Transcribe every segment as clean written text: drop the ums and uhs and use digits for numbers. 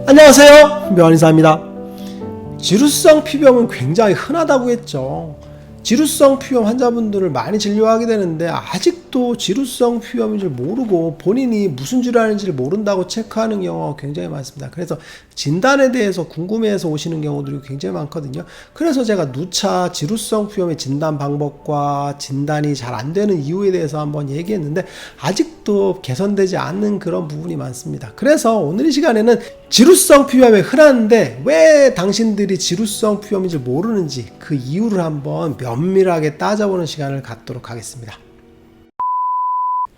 안녕하세요, 묘한의사입니다. 지루성 피부염은 굉장히 흔하다고 했죠. 지루성 피부염 환자분들을 많이 진료하게 되는데 아직도 지루성 피부염인 줄 모르고 본인이 무슨 질환인지를 모른다고 체크하는 경우가 굉장히 많습니다. 그래서 진단에 대해서 궁금해해서 오시는 경우들이 굉장히 많거든요. 그래서 제가 누차 지루성 피부염의 진단 방법과 진단이 잘 안 되는 이유에 대해서 한번 얘기했는데 아직도 개선되지 않는 그런 부분이 많습니다. 그래서 오늘 이 시간에는 지루성 피부염이 흔한데 왜 당신들이 지루성 피부염인 줄 모르는지 그 이유를 한번 면밀하게 따져보는 시간을 갖도록 하겠습니다.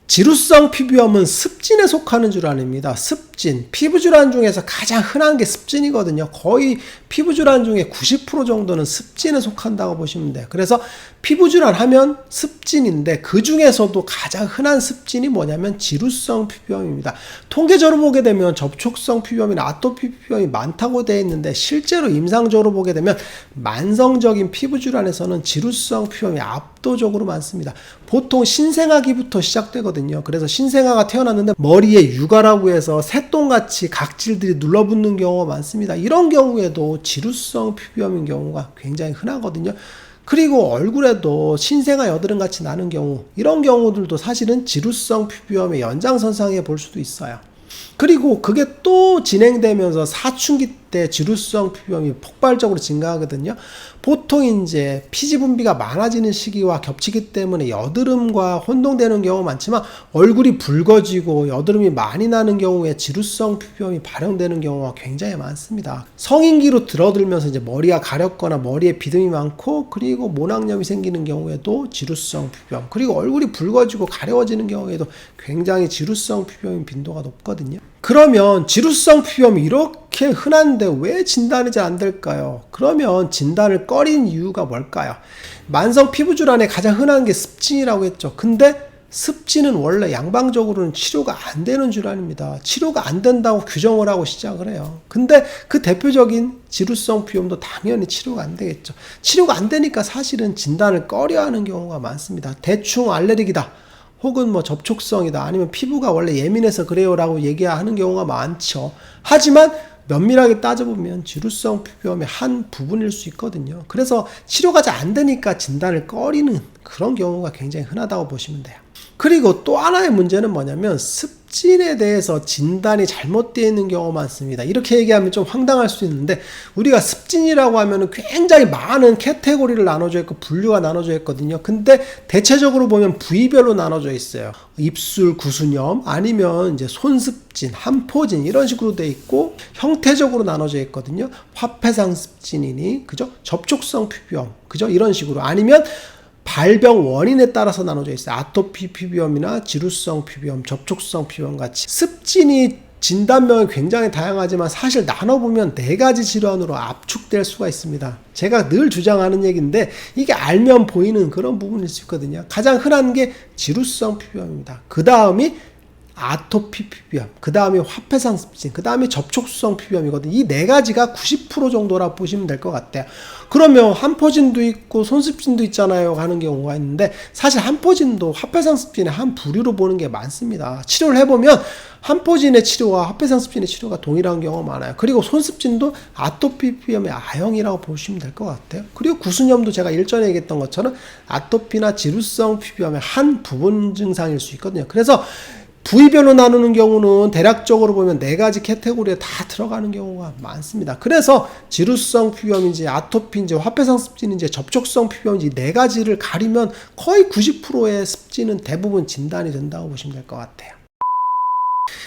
지루성 피부염은 습진에 속하는 질환입니다. 습진, 피부질환 중에서 가장 흔한 게 습진이거든요. 거의 피부질환 중에 90% 정도는 습진에 속한다고 보시면 돼요. 그래서 피부질환 하면 습진인데 그 중에서도 가장 흔한 습진이 뭐냐면 지루성 피부염입니다. 통계적으로 보게 되면 접촉성 피부염이나 아토피 피부염이 많다고 되어 있는데 실제로 임상적으로 보게 되면 만성적인 피부질환에서는 지루성 피부염이 압도적으로 많습니다. 보통 신생아기부터 시작되거든요. 그래서 신생아가 태어났는데 머리에 육아라고 해서 새똥같이 각질들이 눌러붙는 경우가 많습니다. 이런 경우에도 지루성 피부염인 경우가 굉장히 흔하거든요. 그리고 얼굴에도 신생아 여드름 같이 나는 경우, 이런 경우들도 사실은 지루성 피부염의 연장선상에 볼 수도 있어요. 그리고 그게 또 진행되면서 사춘기 때 지루성 피부염이 폭발적으로 증가하거든요. 보통 이제 피지 분비가 많아지는 시기와 겹치기 때문에 여드름과 혼동되는 경우가 많지만 얼굴이 붉어지고 여드름이 많이 나는 경우에 지루성 피부염이 발현되는 경우가 굉장히 많습니다. 성인기로 들어들면서 이제 머리가 가렵거나 머리에 비듬이 많고 그리고 모낭염이 생기는 경우에도 지루성 피부염, 그리고 얼굴이 붉어지고 가려워지는 경우에도 굉장히 지루성 피부염의 빈도가 높거든요. 그러면 지루성 피부염이 이렇게 흔한데 왜 진단이 잘 안 될까요? 그러면 진단을 꺼린 이유가 뭘까요? 만성 피부질환에 가장 흔한 게 습진이라고 했죠. 근데 습진은 원래 양방적으로는 치료가 안 되는 질환입니다. 치료가 안 된다고 규정을 하고 시작을 해요. 근데 그 대표적인 지루성 피부염도 당연히 치료가 안 되겠죠. 치료가 안 되니까 사실은 진단을 꺼려하는 경우가 많습니다. 대충 알레르기다, 혹은 뭐 접촉성이다, 아니면 피부가 원래 예민해서 그래요 라고 얘기하는 경우가 많죠. 하지만 면밀하게 따져보면 지루성 피부염의 한 부분일 수 있거든요. 그래서 치료가 잘 안 되니까 진단을 꺼리는 그런 경우가 굉장히 흔하다고 보시면 돼요. 그리고 또 하나의 문제는 뭐냐면 습진에 대해서 진단이 잘못되어 있는 경우가 많습니다. 이렇게 얘기하면 좀 황당할 수 있는데 우리가 습진이라고 하면 굉장히 많은 카테고리를 나눠져 있고 분류가 나눠져 있거든요. 근데 대체적으로 보면 부위별로 나눠져 있어요. 입술 구순염, 아니면 이제 손습진, 한포진, 이런 식으로 돼 있고 형태적으로 나눠져 있거든요. 화폐상 습진이니, 그죠? 접촉성 피부염, 그죠? 이런 식으로, 아니면 발병 원인에 따라서 나눠져 있어요. 아토피 피부염이나 지루성 피부염, 접촉성 피부염 같이. 습진이 진단명이 굉장히 다양하지만 사실 나눠보면 4가지 질환으로 압축될 수가 있습니다. 제가 늘 주장하는 얘기인데 이게 알면 보이는 그런 부분일 수 있거든요. 가장 흔한 게 지루성 피부염입니다. 그 다음이 아토피 피부염, 그 다음에 화폐상 습진, 그 다음에 접촉성 피부염이거든요. 이 4가지가 90% 정도라 보시면 될 것 같아요. 그러면 한포진도 있고 손습진도 있잖아요 하는 경우가 있는데 사실 한포진도 화폐상 습진의 한 부류로 보는 게 많습니다. 치료를 해보면 한포진의 치료와 화폐상 습진의 치료가 동일한 경우가 많아요. 그리고 손습진도 아토피 피부염의 아형이라고 보시면 될 것 같아요. 그리고 구순염도 제가 일전에 얘기했던 것처럼 아토피나 지루성 피부염의 한 부분 증상일 수 있거든요. 그래서 부위별로 나누는 경우는 대략적으로 보면 4가지 카테고리에 다 들어가는 경우가 많습니다. 그래서 지루성 피부염인지 아토피인지 화폐상 습진인지 접촉성 피부염인지 4가지를 가리면 거의 90%의 습진은 대부분 진단이 된다고 보시면 될 것 같아요.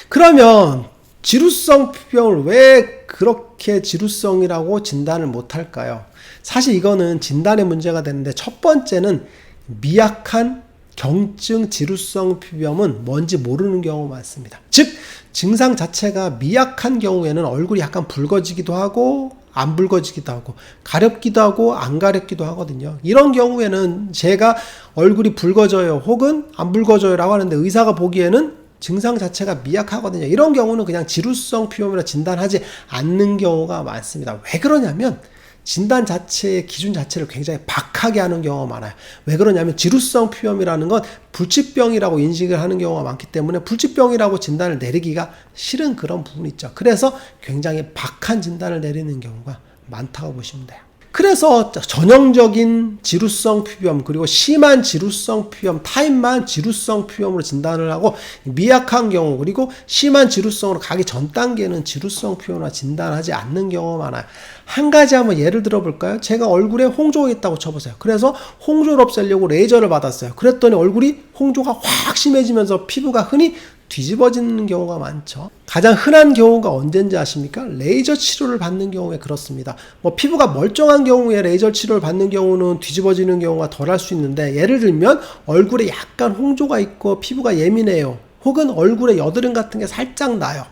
그러면 지루성 피부염을 왜 그렇게 지루성이라고 진단을 못할까요? 사실 이거는 진단의 문제가 되는데 첫 번째는 미약한 경증 지루성 피부염은 뭔지 모르는 경우가 많습니다. 즉 증상 자체가 미약한 경우에는 얼굴이 약간 붉어지기도 하고 안 붉어지기도 하고 가렵기도 하고 안 가렵기도 하거든요. 이런 경우에는 제가 얼굴이 붉어져요 혹은 안 붉어져요 라고 하는데 의사가 보기에는 증상 자체가 미약하거든요. 이런 경우는 그냥 지루성 피부염이라 진단하지 않는 경우가 많습니다. 왜 그러냐면 진단 자체의 기준 자체를 굉장히 박하게 하는 경우가 많아요. 왜 그러냐면 지루성 피부염이라는 건 불치병이라고 인식을 하는 경우가 많기 때문에 불치병이라고 진단을 내리기가 싫은 그런 부분이 있죠. 그래서 굉장히 박한 진단을 내리는 경우가 많다고 보시면 돼요. 그래서 전형적인 지루성 피부염 그리고 심한 지루성 피부염 타입만 지루성 피부염으로 진단을 하고 미약한 경우 그리고 심한 지루성으로 가기 전 단계는 지루성 피부염으로 진단하지 않는 경우가 많아요. 한 가지 한번 예를 들어 볼까요? 제가 얼굴에 홍조가 있다고 쳐보세요. 그래서 홍조를 없애려고 레이저를 받았어요. 그랬더니 얼굴이 홍조가 확 심해지면서 피부가 흔히 뒤집어지는 경우가 많죠. 가장 흔한 경우가 언제인지 아십니까? 레이저 치료를 받는 경우에 그렇습니다. 피부가 멀쩡한 경우에 레이저 치료를 받는 경우는 뒤집어지는 경우가 덜할 수 있는데, 예를 들면 얼굴에 약간 홍조가 있고 피부가 예민해요. 혹은 얼굴에 여드름 같은 게 살짝 나요.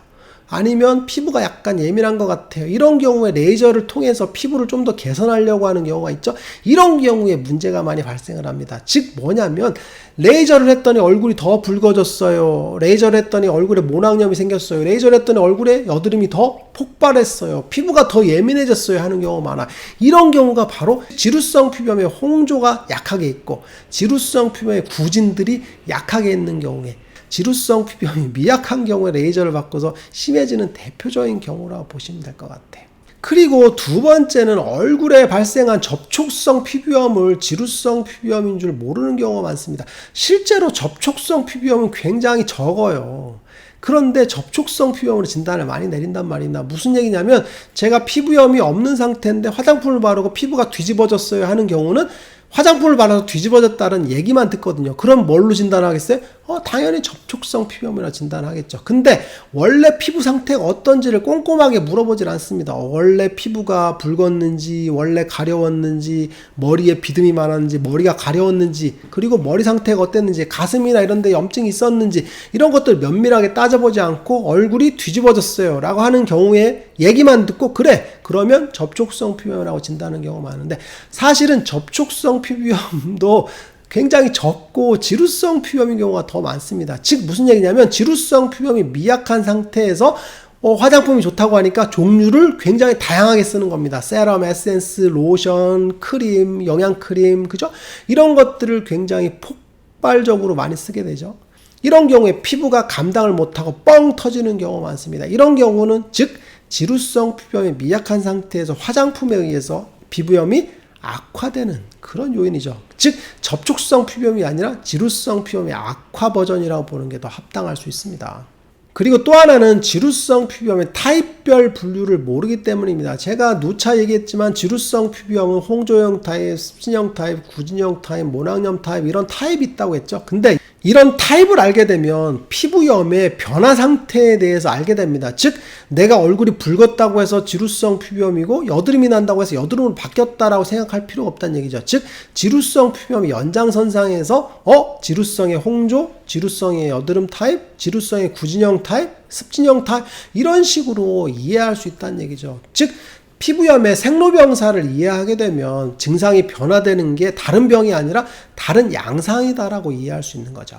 아니면 피부가 약간 예민한 것 같아요. 이런 경우에 레이저를 통해서 피부를 좀 더 개선하려고 하는 경우가 있죠. 이런 경우에 문제가 많이 발생을 합니다. 즉 뭐냐면 레이저를 했더니 얼굴이 더 붉어졌어요. 레이저를 했더니 얼굴에 모낭염이 생겼어요. 레이저를 했더니 얼굴에 여드름이 더 폭발했어요. 피부가 더 예민해졌어요 하는 경우가 많아. 이런 경우가 바로 지루성 피부염의 홍조가 약하게 있고 지루성 피부염의 구진들이 약하게 있는 경우에, 지루성 피부염이 미약한 경우에 레이저를 받고서 심해지는 대표적인 경우라고 보시면 될 것 같아요. 그리고 두 번째는 얼굴에 발생한 접촉성 피부염을 지루성 피부염인 줄 모르는 경우가 많습니다. 실제로 접촉성 피부염은 굉장히 적어요. 그런데 접촉성 피부염으로 진단을 많이 내린단 말입니다. 무슨 얘기냐면 제가 피부염이 없는 상태인데 화장품을 바르고 피부가 뒤집어졌어요 하는 경우는 화장품을 바르서 뒤집어졌다는 얘기만 듣거든요. 그럼 뭘로 진단하겠어요? 당연히 접촉성 피부염이라 진단하겠죠. 근데 원래 피부 상태가 어떤지를 꼼꼼하게 물어보질 않습니다. 원래 피부가 붉었는지, 원래 가려웠는지, 머리에 비듬이 많았는지, 머리가 가려웠는지, 그리고 머리 상태가 어땠는지, 가슴이나 이런 데 염증이 있었는지, 이런 것들 면밀하게 따져보지 않고 얼굴이 뒤집어졌어요 라고 하는 경우에 얘기만 듣고 그래, 그러면 접촉성 피부염이라고 진단하는 경우가 많은데, 사실은 접촉성 피부염도 굉장히 적고 지루성 피부염인 경우가 더 많습니다. 즉 무슨 얘기냐면 지루성 피부염이 미약한 상태에서 화장품이 좋다고 하니까 종류를 굉장히 다양하게 쓰는 겁니다. 세럼, 에센스, 로션, 크림, 영양크림, 그죠? 이런 것들을 굉장히 폭발적으로 많이 쓰게 되죠. 이런 경우에 피부가 감당을 못하고 뻥 터지는 경우가 많습니다. 이런 경우는 즉 지루성 피부염이 미약한 상태에서 화장품에 의해서 피부염이 악화되는 그런 요인이죠. 즉 접촉성 피부염이 아니라 지루성 피부염의 악화 버전이라고 보는 게 더 합당할 수 있습니다. 그리고 또 하나는 지루성 피부염의 타입별 분류를 모르기 때문입니다. 제가 누차 얘기했지만 지루성 피부염은 홍조형 타입, 습진형 타입, 구진형 타입, 모낭염 타입 이런 타입이 있다고 했죠. 근데 이런 타입을 알게 되면 피부염의 변화 상태에 대해서 알게 됩니다. 즉 내가 얼굴이 붉었다고 해서 지루성 피부염이고 여드름이 난다고 해서 여드름으로 바뀌었다라고 생각할 필요가 없다는 얘기죠. 즉 지루성 피부염의 연장선상에서 지루성의 홍조, 지루성의 여드름 타입, 지루성의 구진형 타입, 습진형 타입 이런 식으로 이해할 수 있다는 얘기죠. 즉 피부염의 생로병사를 이해하게 되면 증상이 변화되는 게 다른 병이 아니라 다른 양상이다라고 이해할 수 있는 거죠.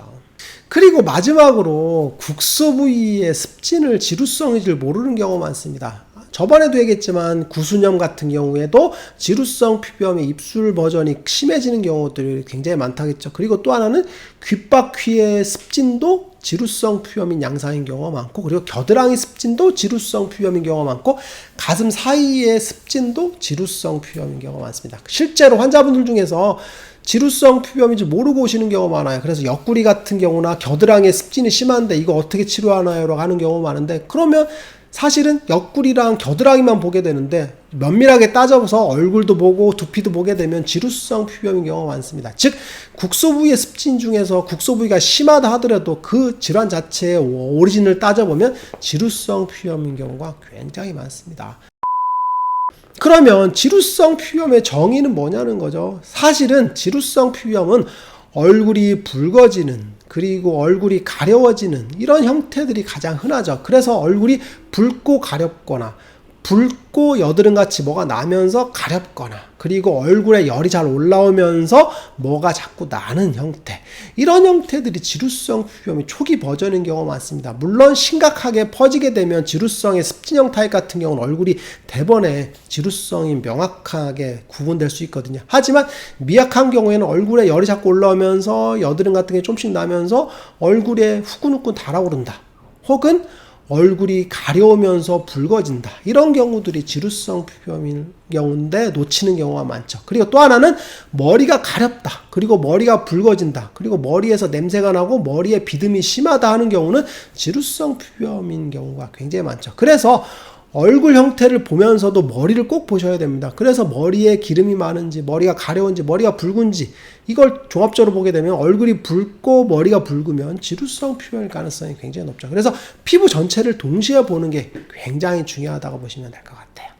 그리고 마지막으로 국소 부위의 습진을 지루성인 줄 모르는 경우가 많습니다. 저번에도 얘기했지만 구순염 같은 경우에도 지루성 피부염의 입술 버전이 심해지는 경우들이 굉장히 많다겠죠. 그리고 또 하나는 귓바퀴의 습진도 지루성 피부염인 양상인 경우가 많고, 그리고 겨드랑이 습진도 지루성 피부염인 경우가 많고, 가슴 사이의 습진도 지루성 피부염인 경우가 많습니다. 실제로 환자분들 중에서 지루성 피부염인지 모르고 오시는 경우가 많아요. 그래서 옆구리 같은 경우나 겨드랑이의 습진이 심한데 이거 어떻게 치료하나요? 라고 하는 경우가 많은데, 그러면 사실은 옆구리랑 겨드랑이만 보게 되는데 면밀하게 따져서 얼굴도 보고 두피도 보게 되면 지루성 피부염인 경우가 많습니다. 즉 국소 부위의 습진 중에서 국소 부위가 심하다 하더라도 그 질환 자체의 오리진을 따져보면 지루성 피부염인 경우가 굉장히 많습니다. 그러면 지루성 피부염의 정의는 뭐냐는 거죠. 사실은 지루성 피부염은 얼굴이 붉어지는, 그리고 얼굴이 가려워지는 이런 형태들이 가장 흔하죠. 그래서 얼굴이 붉고 가렵거나 붉고 여드름같이 뭐가 나면서 가렵거나 그리고 얼굴에 열이 잘 올라오면서 뭐가 자꾸 나는 형태, 이런 형태들이 지루성 피부염이 초기 버전인 경우가 많습니다. 물론 심각하게 퍼지게 되면 지루성의 습진형 타입 같은 경우는 얼굴이 대번에 지루성이 명확하게 구분될 수 있거든요. 하지만 미약한 경우에는 얼굴에 열이 자꾸 올라오면서 여드름 같은 게 좀씩 나면서 얼굴에 후끈후끈 달아오른다, 혹은 얼굴이 가려우면서 붉어진다, 이런 경우들이 지루성 피부염인 경우인데 놓치는 경우가 많죠. 그리고 또 하나는 머리가 가렵다, 그리고 머리가 붉어진다, 그리고 머리에서 냄새가 나고 머리에 비듬이 심하다 하는 경우는 지루성 피부염인 경우가 굉장히 많죠. 그래서 얼굴 형태를 보면서도 머리를 꼭 보셔야 됩니다. 그래서 머리에 기름이 많은지, 머리가 가려운지, 머리가 붉은지, 이걸 종합적으로 보게 되면 얼굴이 붉고 머리가 붉으면 지루성 피부염일 가능성이 굉장히 높죠. 그래서 피부 전체를 동시에 보는 게 굉장히 중요하다고 보시면 될 것 같아요.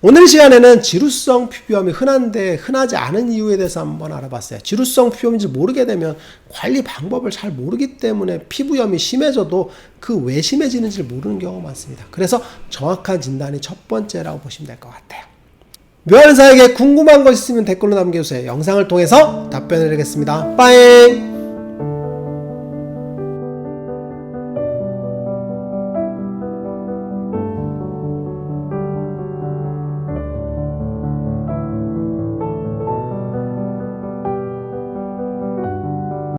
오늘 시간에는 지루성 피부염이 흔한데 흔하지 않은 이유에 대해서 한번 알아봤어요. 지루성 피부염인지 모르게 되면 관리 방법을 잘 모르기 때문에 피부염이 심해져도 그 왜 심해지는지를 모르는 경우가 많습니다. 그래서 정확한 진단이 첫 번째라고 보시면 될 것 같아요. 묘한의사에게 궁금한 거 있으면 댓글로 남겨주세요. 영상을 통해서 답변을 드리겠습니다. 빠잉!